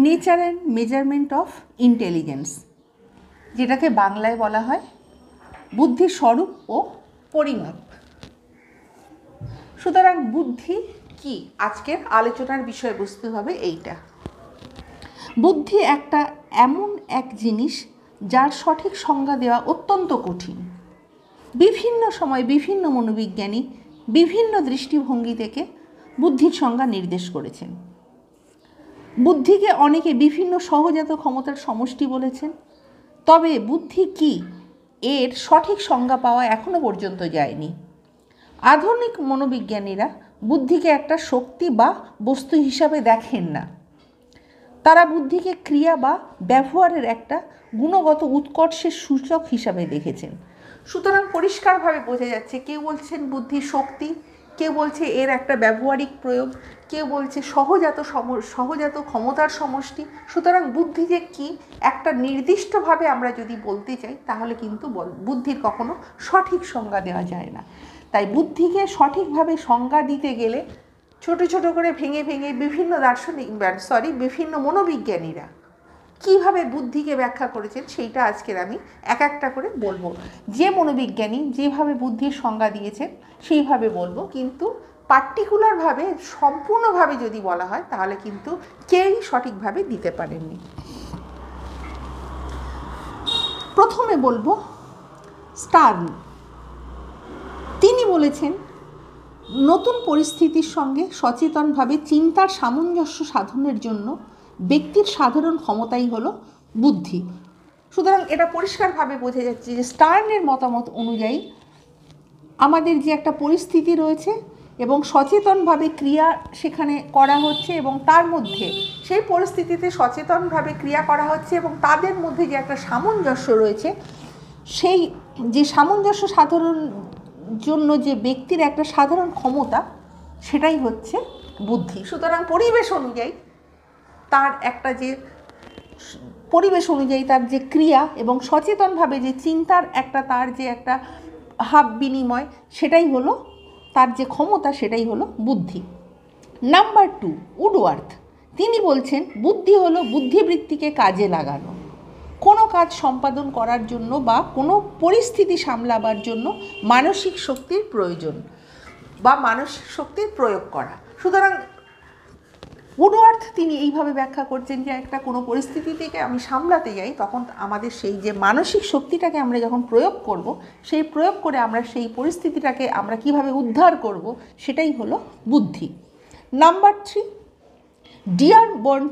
Nature and measurement of intelligence, যেটাকে বাংলায় বলা হয় বুদ্ধির স্বরূপ ও পরিমাপ। সুতরাং বুদ্ধি কি, আজকের আলোচনার বিষয়বস্তু হবে এইটা। বুদ্ধি একটা এমন এক জিনিস যার সঠিক সংজ্ঞা দেওয়া অত্যন্ত কঠিন। বিভিন্ন সময় বিভিন্ন মনোবিজ্ঞানী বিভিন্ন দৃষ্টিভঙ্গি থেকে বুদ্ধির সংজ্ঞা নির্দেশ করেছেন। বুদ্ধিকে অনেকে বিভিন্ন সহজাত ক্ষমতার সমষ্টি বলেছেন, তবে বুদ্ধি কি এর সঠিক সংজ্ঞা পাওয়া এখনো পর্যন্ত যায়নি। আধুনিক মনোবিজ্ঞানীরা বুদ্ধিকে একটা শক্তি বা বস্তু হিসাবে দেখেন না, তারা বুদ্ধিকে ক্রিয়া বা ব্যবহারের একটা গুণগত উৎকর্ষের সূচক হিসাবে দেখেছেন। সুতরাং পরিষ্কারভাবে বোঝা যাচ্ছে, কেউ বলছেন বুদ্ধি শক্তি, কেউ বলছে এর একটা ব্যবহারিক প্রয়োগ, কেউ বলছে সহজাত ক্ষমতার সমষ্টি। সুতরাং বুদ্ধি যে কি একটা নির্দিষ্টভাবে আমরা যদি বলতে চাই তাহলে কিন্তু বুদ্ধির কখনো সঠিক সংজ্ঞা দেওয়া যায় না। তাই বুদ্ধিকে সঠিকভাবে সংজ্ঞা দিতে গেলে ছোট ছোট করে ভেঙে ভেঙে বিভিন্ন মনোবিজ্ঞানীরা কীভাবে বুদ্ধিকে ব্যাখ্যা করেছেন সেইটা আজকের আমি এক একটা করে বলবো। যে মনোবিজ্ঞানী যেভাবে বুদ্ধির সংজ্ঞা দিয়েছেন সেইভাবে বলবো, কিন্তু পার্টিকুলারভাবে সম্পূর্ণভাবে যদি বলা হয় তাহলে কিন্তু কেউই সঠিকভাবে দিতে পারেননি। প্রথমে বলবো স্টার্ন। তিনি বলেছেন, নতুন পরিস্থিতির সঙ্গে সচেতনভাবে চিন্তার সামঞ্জস্য সাধনের জন্য ব্যক্তির সাধারণ ক্ষমতাই হলো বুদ্ধি। সুতরাং এটা পরিষ্কারভাবে বোঝা যাচ্ছে যে স্টার্নের মতামত অনুযায়ী আমাদের যে একটা পরিস্থিতি রয়েছে এবং সচেতনভাবে ক্রিয়া সেখানে করা হচ্ছে এবং তার মধ্যে সেই পরিস্থিতিতে সচেতনভাবে ক্রিয়া করা হচ্ছে এবং তাদের মধ্যে যে একটা সামঞ্জস্য রয়েছে, সেই যে সামঞ্জস্য সাধনের জন্য যে ব্যক্তির একটা সাধারণ ক্ষমতা, সেটাই হচ্ছে বুদ্ধি। সুতরাং পরিবেশ অনুযায়ী তার যে ক্রিয়া এবং সচেতনভাবে যে চিন্তার তার যে একটা ভাব বিনিময়, সেটাই হলো তার যে ক্ষমতা, সেটাই হলো বুদ্ধি। Number 2, Woodworth. তিনি বলছেন বুদ্ধি হলো বুদ্ধিবৃত্তিকে কাজে লাগানো, কোনো কাজ সম্পাদন করার জন্য বা কোনো পরিস্থিতি সামলাবার জন্য মানসিক শক্তির প্রয়োজন বা মানসিক শক্তির প্রয়োগ করা। সুতরাং উডওয়ার্থ তিনি এইভাবে ব্যাখ্যা করছেন যে একটা কোনো পরিস্থিতি থেকে আমি সামলাতে যাই, তখন আমাদের সেই যে মানসিক শক্তিটাকে আমরা যখন প্রয়োগ করব, সেই প্রয়োগ করে আমরা সেই পরিস্থিতিটাকে আমরা কিভাবে উদ্ধার করব, সেটাই হলো বুদ্ধি। Number 3, Dearborn